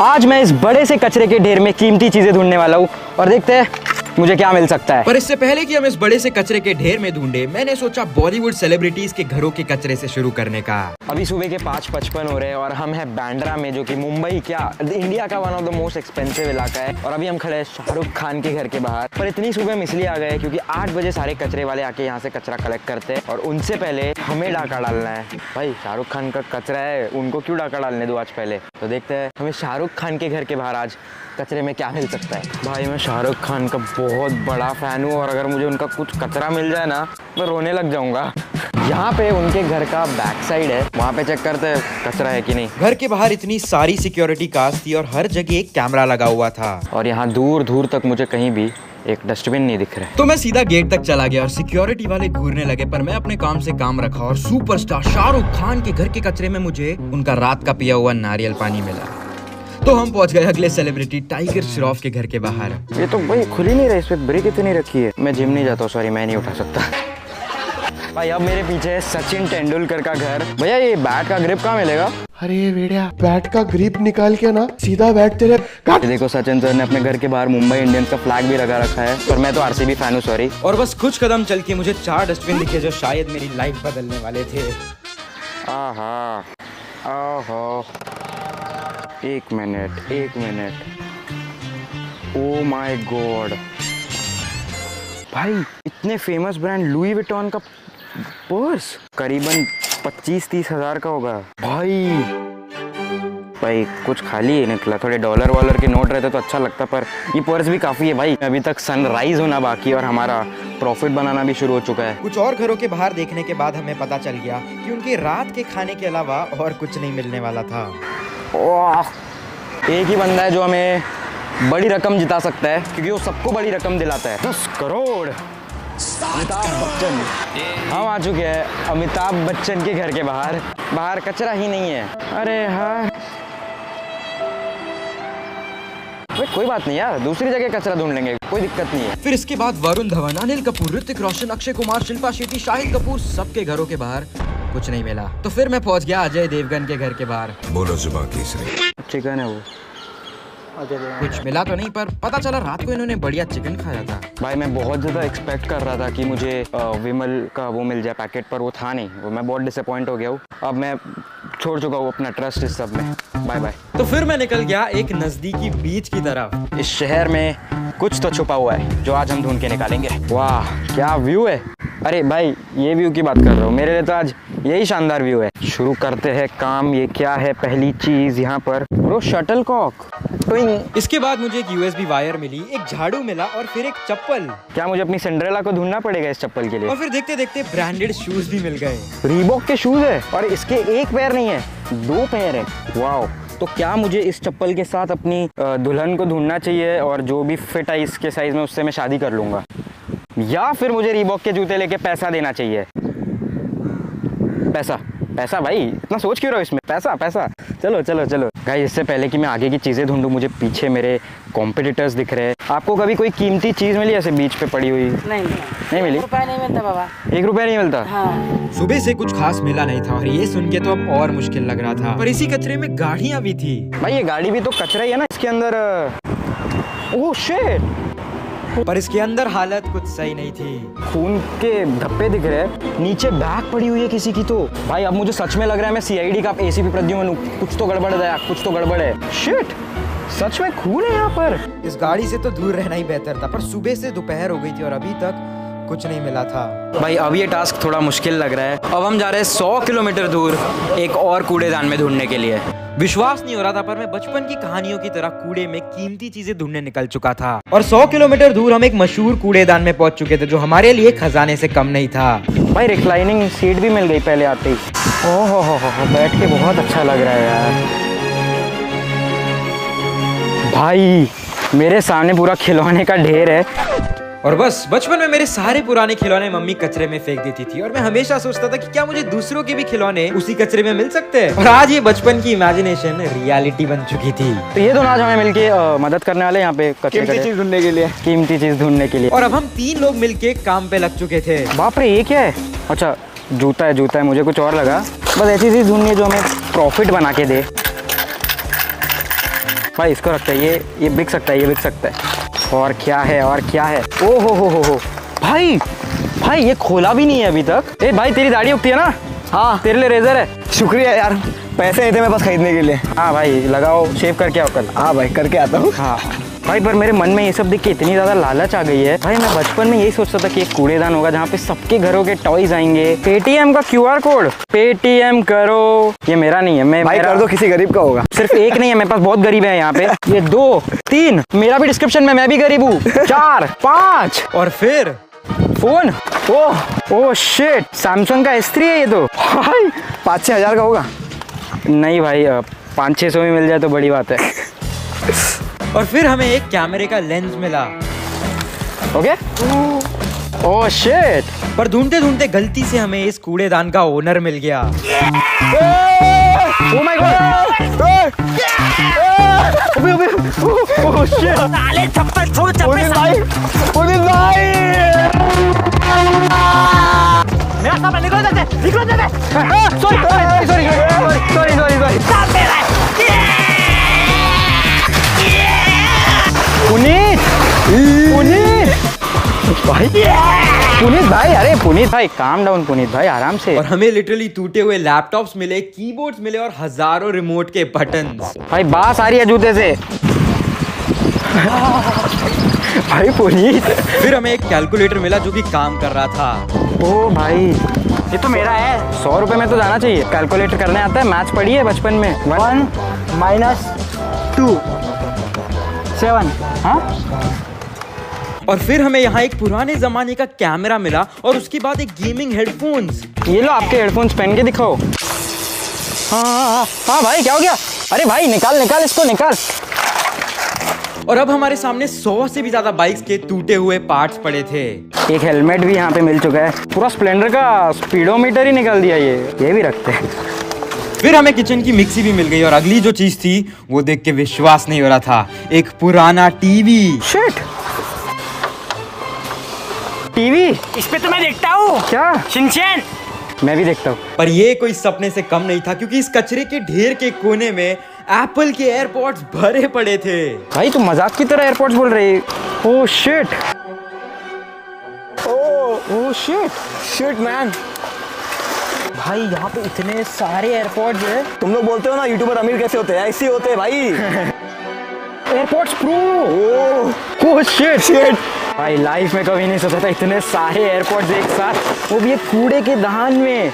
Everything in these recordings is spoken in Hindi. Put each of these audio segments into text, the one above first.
आज मैं इस बड़े से कचरे के ढेर में कीमती चीजें ढूंढने वाला हूँ और देखते हैं मुझे क्या मिल सकता है। पर इससे पहले कि हम इस बड़े से कचरे के ढेर में ढूंढे, मैंने सोचा बॉलीवुड सेलिब्रिटीज के घरों के कचरे से शुरू करने का। अभी सुबह के 5:55 हो रहे हैं और हम हैं बांद्रा में, जो कि मुंबई क्या इंडिया का one of the most expensive इलाका है। और अभी हम खड़े हैं शाहरुख खान के घर के बाहर। पर इतनी सुबह हम इसलिए आ गए क्योंकि 8 बजे सारे कचरे वाले आके यहाँ से कचरा कलेक्ट करते हैं और उनसे पहले हमें डाका डालना है। भाई शाहरुख खान का कचरा है, उनको क्यों डाका डालने दो आज पहले। तो देखते हैं हमें शाहरुख खान के घर के बाहर आज कचरे में क्या मिल सकता है। भाई मैं शाहरुख खान का बहुत बड़ा फैन हूँ और अगर मुझे उनका कुछ कचरा मिल जाए ना मैं रोने लग जाऊंगा। यहाँ पे उनके घर का बैक साइड है, वहाँ पे चेक करते हैं कचरा है कि नहीं। घर के बाहर इतनी सारी सिक्योरिटी कास्ट थी और हर जगह एक कैमरा लगा हुआ था और यहाँ दूर दूर तक मुझे कहीं भी एक डस्टबिन नहीं दिख रहा है। तो मैं सीधा गेट तक चला गया और सिक्योरिटी वाले घूरने लगे, पर मैं अपने काम से काम रखा और सुपरस्टार शाहरुख खान के घर के कचरे में मुझे उनका रात का पिया हुआ नारियल पानी मिला। तो हम पहुंच गए अगले सेलिब्रिटी टाइगर श्रॉफ के घर के बाहर। ये तो भाई खुल ही नहीं रहा, इस पे ब्रेक इतनी रखी है। मैं जिम नहीं जाता हूँ, सॉरी मैं नहीं उठा सकता। भाई अब मेरे पीछे है सचिन तेंदुलकर का घर। भैया ये बैट का ग्रिप कहाँ मिलेगा? अरे बेड़िया, बैट का ग्रिप निकाल के ना सीधा बैट तेरे काट। देखो सचिन सर ने अपने घर के बाहर मुंबई इंडियंस का फ्लैग भी लगा रखा है, पर मैं तो आरसीबी फैन हूँ, सॉरी। और बस कुछ कदम चल के मुझे 4 डस्टबिन दिखे जो शायद मेरी लाइफ बदलने वाले थे। आहा, ओहो, एक मिनट, ओ माय गॉड। भाई इतने फेमस ब्रांड लुई विटॉन का पर्स करीबन 25-30 हज़ार का होगा। भाई कुछ खाली ही निकला, थोड़े डॉलर वॉलर के नोट रहते तो अच्छा लगता, पर ये पर्स भी काफ़ी है। भाई अभी तक सनराइज होना बाकी और हमारा प्रॉफिट बनाना भी शुरू हो चुका है। कुछ और घरों के बाहर देखने के बाद हमें पता चल गया कि उनके रात के खाने के अलावा और कुछ नहीं मिलने वाला था। एक ही बंदा है जो हमें बड़ी रकम जिता सकता है, क्योंकि वो सबको बड़ी रकम दिलाता है। 10 करोड़। अमिताभ बच्चन। हम आ चुके हैं अमिताभ बच्चन के घर के बाहर। बाहर कचरा ही नहीं है। अरे हाँ, कोई बात नहीं यार, दूसरी जगह कचरा ढूंढ लेंगे, कोई दिक्कत नहीं है। फिर इसके बाद वरुण धवन, अनिल कपूर, ऋतिक रोशन, अक्षय कुमार, शिल्पा शेट्टी, शाहिद कपूर, सबके घरों के बाहर कुछ नहीं मिला। तो फिर मैं पहुंच गया अजय देवगन के घर के बाहर। बोलो जुबान तीसरी। चिकन है वो। कुछ मिला तो नहीं, पर पता चला रात को इन्होंने बढ़िया चिकन खाया था। भाई मैं बहुत ज़्यादा एक्सपेक्ट कर रहा था कि मुझे विमल का वो मिल जाए पैकेट, पर वो था नहीं। वो मैं बहुत डिसअपॉइंट हो गया हूँ। अब मैं छोड़ चुका हूँ अपना ट्रस्ट इस सब में। Bye bye. तो फिर मैं निकल गया एक नजदीकी बीच की तरफ। इस शहर में कुछ तो छुपा हुआ है जो आज हम ढूंढ के निकालेंगे। वाह क्या व्यू है। अरे भाई ये व्यू की बात कर रहा हूँ, मेरे लिए तो आज यही शानदार व्यू है। शुरू करते हैं काम। ये क्या है पहली चीज यहाँ पर? Bro shuttlecock. इसके बाद मुझे एक USB वायर मिली, एक झाड़ू मिला और फिर एक चप्पल। क्या मुझे अपनी सिंड्रेला को ढूंढना पड़ेगा इस चप्पल के लिए? और फिर देखते देखते ब्रांडेड शूज भी मिल गए। रीबॉक के शूज है और इसके एक पैर नहीं है, 2 पैर है। वाओ। तो क्या मुझे इस चप्पल के साथ अपनी दुल्हन को ढूंढना चाहिए और जो भी फिट है इसके साइज में उससे मैं शादी कर लूंगा, या फिर मुझे रीबॉक के जूते लेके पैसा देना चाहिए? पैसा भाई, इतना सोच क्यों रहे हो इसमें? पैसा। चलो गाइस, इससे पहले कि मैं आगे की चीज़ें ढूंढूं, मुझे पीछे मेरे कॉम्पिटिटर्स दिख रहे हैं। आपको कभी कोई कीमती चीज़ मिली ऐसे बीच पे पड़ी हुई? नहीं मिली। 1 रुपया नहीं मिलता बाबा। 1 रुपया नहीं मिलता? हाँ। सुबह से कुछ खास मिला नहीं था और ये सुन के तो अब और मुश्किल लग रहा था। पर इसी कचरे में गाड़ियाँ भी थी। भाई ये गाड़ी भी तो कचरा ही है ना, इसके अंदर। Oh shit. पर इसके अंदर हालत कुछ सही नहीं थी। खून के धब्बे दिख रहे हैं, नीचे बैग पड़ी हुई है किसी की। तो भाई अब मुझे सच में लग रहा है मैं CID का ACP प्रद्युमन हूँ। कुछ तो गड़बड़ है, कुछ तो गड़बड़ है। शिट, सच में खून है यहाँ पर। इस गाड़ी से तो दूर रहना ही बेहतर था, पर सुबह से दोपहर हो गई थी और अभी तक कुछ नहीं मिला था। भाई अब ये टास्क थोड़ा मुश्किल लग रहा है। अब हम जा रहे हैं 100 किलोमीटर दूर एक और कूड़ेदान में ढूंढने के लिए। विश्वास नहीं हो रहा था, पर मैं बचपन की कहानियों की तरह कूड़े में कीमती चीजें ढूंढने निकल चुका था। और 100 किलोमीटर दूर हम एक मशहूर कूड़ेदान में पहुंच चुके थे जो हमारे लिए खजाने से कम नहीं था। भाई रिक्लाइनिंग सीट भी मिल गई पहले आते ही। ओहो हो, बैठ के बहुत अच्छा लग रहा है यार। भाई मेरे सामने पूरा खिलौने का ढेर है। और बस बचपन में मेरे सारे पुराने खिलौने मम्मी कचरे में फेंक देती थी और मैं हमेशा सोचता था कि क्या मुझे दूसरों के भी खिलौने उसी कचरे में मिल सकते हैं। और आज ये बचपन की इमेजिनेशन रियलिटी बन चुकी थी। तो ये दोनों आज हमें मिलके मदद करने वाले यहाँ पे कीमती चीज ढूंढने के लिए। कीमती चीज ढूंढने के लिए। और अब हम 3 लोग मिलके काम पे लग चुके थे। बाप रे, ये क्या है? अच्छा जूता है, मुझे कुछ और लगा। बस ऐसी चीज ढूंढनी है जो हमें प्रॉफिट बना के दे। भाई इसको रखते हैं, ये बिक सकता है, ये बिक सकता है। और क्या है, और क्या है? ओ हो भाई, भाई ये खोला भी नहीं है अभी तक। ए भाई तेरी दाढ़ी उगती है ना? हाँ, तेरे लिए रेजर है। शुक्रिया यार, पैसे नहीं थे मेरे पास खरीदने के लिए। हाँ भाई लगाओ, शेव करके आओ कल। हाँ भाई, करके आता हूँ। हाँ भाई, पर मेरे मन में ये सब देख के इतनी ज़्यादा लालच आ गई है भाई। मैं बचपन में यही सोचता था कि एक कूड़ेदान होगा जहाँ पे सबके घरों के टॉयज आएंगे। पेटीएम का QR कोड, पेटीएम करो। ये मेरा नहीं है, मैं भाई कर दो, किसी गरीब का होगा। सिर्फ एक नहीं है, मेरे पास बहुत गरीब है यहाँ पे। ये 2 3, मेरा भी डिस्क्रिप्शन में, मैं भी गरीब हूँ। 4 5 और फिर फोन। ओह शिट, सैमसंग का S3 है ये तो। भाई 5-6 हज़ार का होगा। नहीं भाई, 500-600 में मिल जाए तो बड़ी बात है। और फिर हमें एक कैमरे का लेंस मिला। ओके। ओह शिट, पर ढूंढते ढूंढते गलती से हमें इस कूड़ेदान का ओनर मिल गया। Oh my God, oh shit, साले चप्पल छोड़, चप्पल पुलिस भाई, मेरा सामान निकलो जाते सॉरी। पुनीत भाई, अरे पुनीत भाई काम डाउन, पुनीत भाई आराम से। और हमें लिटरली टूटे हुए लैपटॉप्स मिले, कीबोर्ड्स मिले और हजारों रिमोट के बटन्स। भाई बास आ रही है जूते से। भाई पुनीत, फिर हमें एक कैलकुलेटर मिला जो कि काम कर रहा था। ओ भाई ये तो मेरा है। 100 रुपए में तो जाना चाहिए। कैलकुलेटर करने आता है, मैथ्स पढ़ी है बचपन में। 1 - 2 7। हाँ, और फिर हमें यहाँ एक पुराने जमाने का कैमरा मिला और उसके बाद एक गेमिंग हेडफोन्स। ये लो आपके हेडफोन्स पहन के दिखाओ। हाँ भाई, क्या हो गया? अरे भाई निकाल इसको निकाल। और अब हमारे सामने 100 से भी ज्यादा बाइक्स के टूटे हुए पार्ट्स पड़े थे। एक हेलमेट भी यहाँ पे मिल चुका है। पूरा स्प्लेंडर का स्पीडोमीटर ही निकाल दिया। ये भी रखते हैं। फिर हमें किचन की मिक्सी भी मिल गई और अगली जो चीज थी वो देख के विश्वास नहीं हो रहा था, एक पुराना टीवी। Shit, TV. इस पे तो मैं देखता हूँ। क्या? शिनचैन। मैं भी देखता हूँ। पर ये कोई सपने से कम नहीं था, क्योंकि इस कचरे के ढेर के कोने में एप्पल के एयरपॉड्स भरे पड़े थे। भाई तुम मजाक की तरह एयरपोर्ट्स बोल रहे। Oh shit, oh shit man, भाई यहाँ पे इतने सारे एयरपोर्ट्स हैं। तुम लोग बोलते हो ना यूट्यूबर अमीर कैसे होते हैं, ऐसे ही होते हैं भाई। Airports pro. Oh shit. भाई लाइफ में कभी नहीं सोचा था इतने सारे एयरपोर्ट्स एक साथ, वो भी एक कूड़े के दहान में।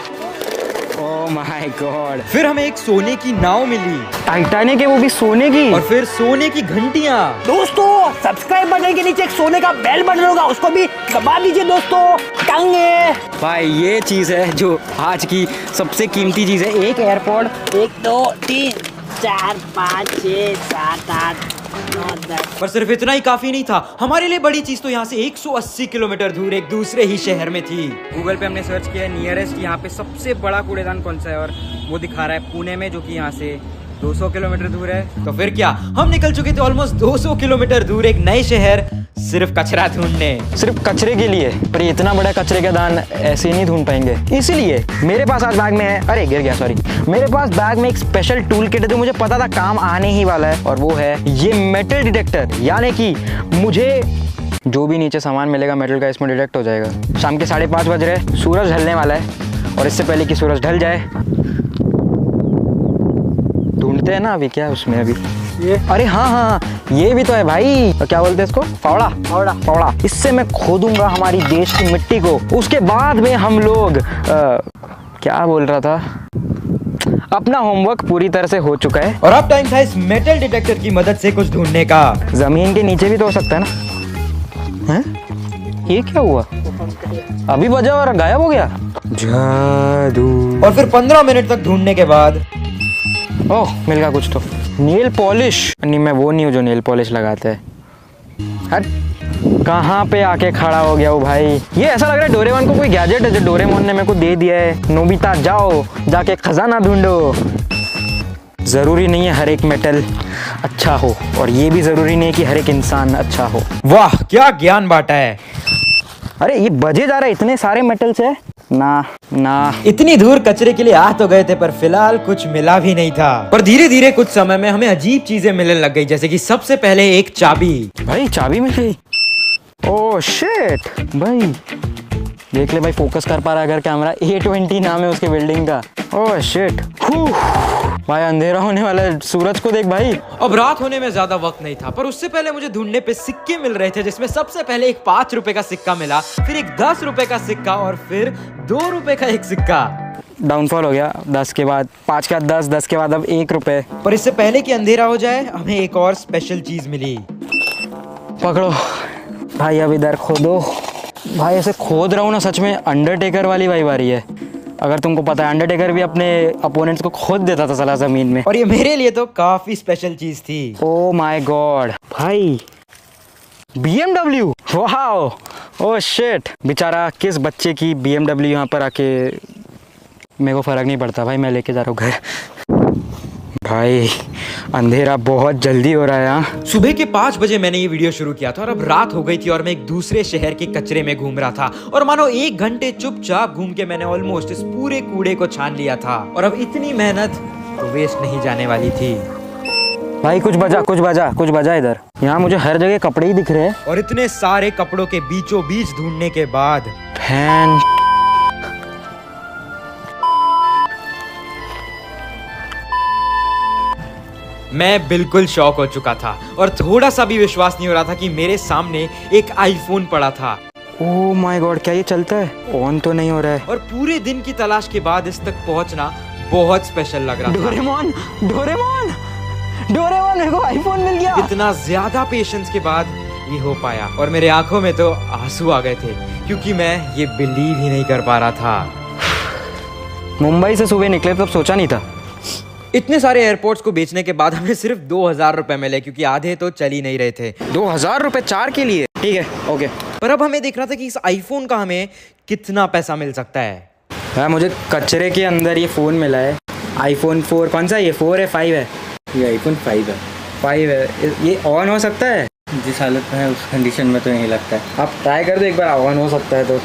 Oh my God. फिर हमें एक सोने की नाव मिली टाइटैनिक है, वो भी सोने की। और फिर सोने की घंटियां। दोस्तों सब्सक्राइब बटन के नीचे एक सोने का बेल बटन होगा, उसको भी दबा दीजिए दोस्तों। टंगे भाई ये चीज है जो आज की सबसे कीमती चीज है। एक एयरपोर्ट 1 2 3 4 5 6 7 8 9 10। पर सिर्फ इतना ही काफी नहीं था, हमारे लिए बड़ी चीज तो यहाँ से 180 किलोमीटर दूर एक दूसरे ही शहर में थी। गूगल पे हमने सर्च किया नियरेस्ट यहाँ पे सबसे बड़ा कूड़ेदान कौन सा है, और वो दिखा रहा है पुणे में, जो कि यहाँ से 200 किलोमीटर दूर है। तो फिर क्या, हम निकल चुके थे ऑलमोस्ट 200 किलोमीटर दूर एक नए शहर, सिर्फ कचरा ढूंढने। सिर्फ कचरे के लिए। पर ये इतना बड़ा कचरे का दान ऐसे ही नहीं ढूंढ पाएंगे, इसलिए मेरे पास आज बैग में है, अरे गिर गया सॉरी, मेरे पास बैग में एक स्पेशल टूल किट है जो मुझे पता था काम आने ही वाला है, और वो है ये मेटल डिटेक्टर। यानी कि मुझे जो भी नीचे सामान मिलेगा मेटल का, इसमें डिटेक्ट हो जाएगा। शाम के 5:30 बज रहे, सूरज ढलने वाला है, और इससे पहले कि सूरज ढल जाए ढूंढते हैं ना अभी क्या उसमें अभी ये, अरे हाँ ये भी तो है भाई, क्या बोलते हैं इसको, फावड़ा। इससे मैं खोदूंगा हमारी देश की मिट्टी को, उसके बाद में हम लोग क्या बोल रहा था, अपना होमवर्क पूरी तरह से हो चुका है। और अब टाइम था इस मेटल डिटेक्टर की मदद से कुछ ढूंढने का। जमीन के नीचे भी तो हो सकता है ना। हैं? ये क्या हुआ, अभी बजा और गायब हो गया। जादू। और फिर 15 मिनट तक ढूंढने के बाद ओह मिल गया कुछ तो, नेल पॉलिश। नहीं मैं वो नहीं हूँ जो नेल पॉलिश लगाते हैं। हट, कहाँ पे आके खड़ा हो गया वो भाई। ये ऐसा लग रहा है डोरेमोन को कोई गैजेट है जो डोरेमोन ने मेरे को दे दिया है। नोबिता जाओ जाके खजाना ढूंढो। जरूरी नहीं है हर एक मेटल अच्छा हो, और ये भी जरूरी नहीं है कि हर एक इंसान अच्छा हो। वाह क्या ज्ञान बांटा है। अरे ये बजे जा रहा है, इतने सारे मेटल्स है। ना इतनी दूर कचरे के लिए आ तो गए थे पर फिलहाल कुछ मिला भी नहीं था। पर धीरे धीरे कुछ समय में हमें अजीब चीजें मिलने लग गई, जैसे कि सबसे पहले एक चाबी। भाई चाबी मिल गई। ओह शिट भाई, देख ले भाई, फोकस कर पा रहा है अगर कैमरा। A20 नाम है उसके बिल्डिंग का। ओह शिट भाई, अंधेरा होने वाला है, सूरज को देख भाई। अब रात होने में ज्यादा वक्त नहीं था, पर उससे पहले मुझे ढूंढने पे सिक्के मिल रहे थे, जिसमें सबसे पहले एक 5 रुपए का सिक्का मिला, फिर एक 10 रुपए का सिक्का और फिर 2 रुपए का एक सिक्का। डाउनफॉल हो गया, 10 के बाद 5 के बाद 10, 10 के बाद अब 1 रुपए। पर इससे पहले कि अंधेरा हो जाए हमें एक और स्पेशल चीज मिली। पकड़ो भाई, अब इधर खोदो भाई। ऐसे खोद रहा हूँ ना, सच में अंडरटेकर वाली वाइब आ रही है। अगर तुमको पता है, अंडरटेकर भी अपने अपोनेंट्स को खोद देता था साला जमीन में। और ये मेरे लिए तो काफी स्पेशल चीज थी। ओ माय गॉड भाई, BMW, वाओ, ओह शिट। बेचारा किस बच्चे की BMW यहाँ पर आके, मेरे को फर्क नहीं पड़ता भाई, मैं लेके जा रहा हूँ घर। भाई अंधेरा बहुत जल्दी हो रहा है यहाँ। सुबह के 5 बजे मैंने ये वीडियो शुरू किया था और अब रात हो गई थी और मैं एक दूसरे शहर के कचरे में घूम रहा था। और मानो 1 घंटे चुपचाप घूम के मैंने ऑलमोस्ट इस पूरे कूड़े को छान लिया था। और अब इतनी मेहनत तो वेस्ट नहीं जाने वाली थी। भाई कुछ बजा इधर। यहाँ मुझे हर जगह कपड़े ही दिख रहे हैं। और इतने सारे कपड़ों के बीचों बीच ढूंढने के बाद फैन, मैं बिल्कुल शॉक हो चुका था और थोड़ा सा भी विश्वास नहीं हो रहा था कि मेरे सामने एक आईफोन पड़ा था। ओह माय गॉड, क्या ये चलता है? ऑन तो नहीं हो रहा है। और पूरे दिन की तलाश के बाद इस तक पहुंचना बहुत स्पेशल लग रहा था। डोरेमोन, मेरे को आईफोन मिल गया। इतना ज्यादा पेशेंस के बाद ये हो पाया और मेरे आंखों में तो आंसू आ गए थे, क्योंकि मैं ये बिलीव ही नहीं कर पा रहा था। मुंबई से सुबह निकले तब सोचा नहीं था। इतने सारे एयरपोर्ट्स को बेचने के बाद हमें सिर्फ 2000 रुपए मिले, क्योंकि आधे तो चल ही नहीं रहे थे। 2000 रुपए 4 के लिए? ठीक है, ओके। पर अब हमें देखना था कि इस आईफोन का हमें कितना पैसा मिल सकता है। हाँ, मुझे कचरे के अंदर ये फ़ोन मिला है, आईफोन 4। कौन सा? ये 4 है 5 है? ये आईफोन 5 है। 5 है। ये ऑन हो सकता है? जिस हालत में है उस कंडीशन में तो नहीं लगता है। आप ट्राई कर दो एक बार, ऑन हो सकता है तो।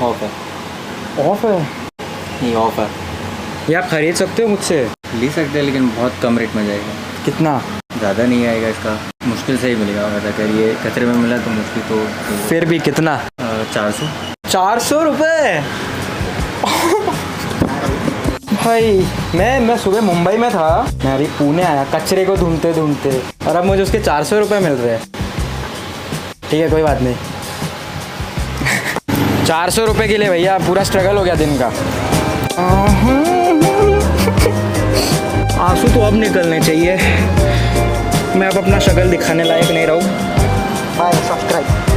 ऑफ है। ऑफ है? नहीं, ऑफ है। ये आप खरीद सकते हो मुझसे? ले सकते हैं, लेकिन बहुत कम रेट में जाएगा। कितना? ज़्यादा नहीं आएगा, इसका मुश्किल से ही मिलेगा। अगर ये कचरे में मिला तो मुश्किल तो फिर भी कितना? 400। 400 रुपये? भाई मैं सुबह मुंबई में था, मैं अभी पुणे आया कचरे को ढूंढते ढूंढते, और अब मुझे उसके 400 रुपये मिल रहे हैं। ठीक है, कोई बात नहीं। 400 रुपये के लिए भैया पूरा स्ट्रगल हो गया दिन का। आंसू तो अब निकलने चाहिए। मैं अब अपना शक्ल दिखाने लायक नहीं रहूँ। Bye, subscribe.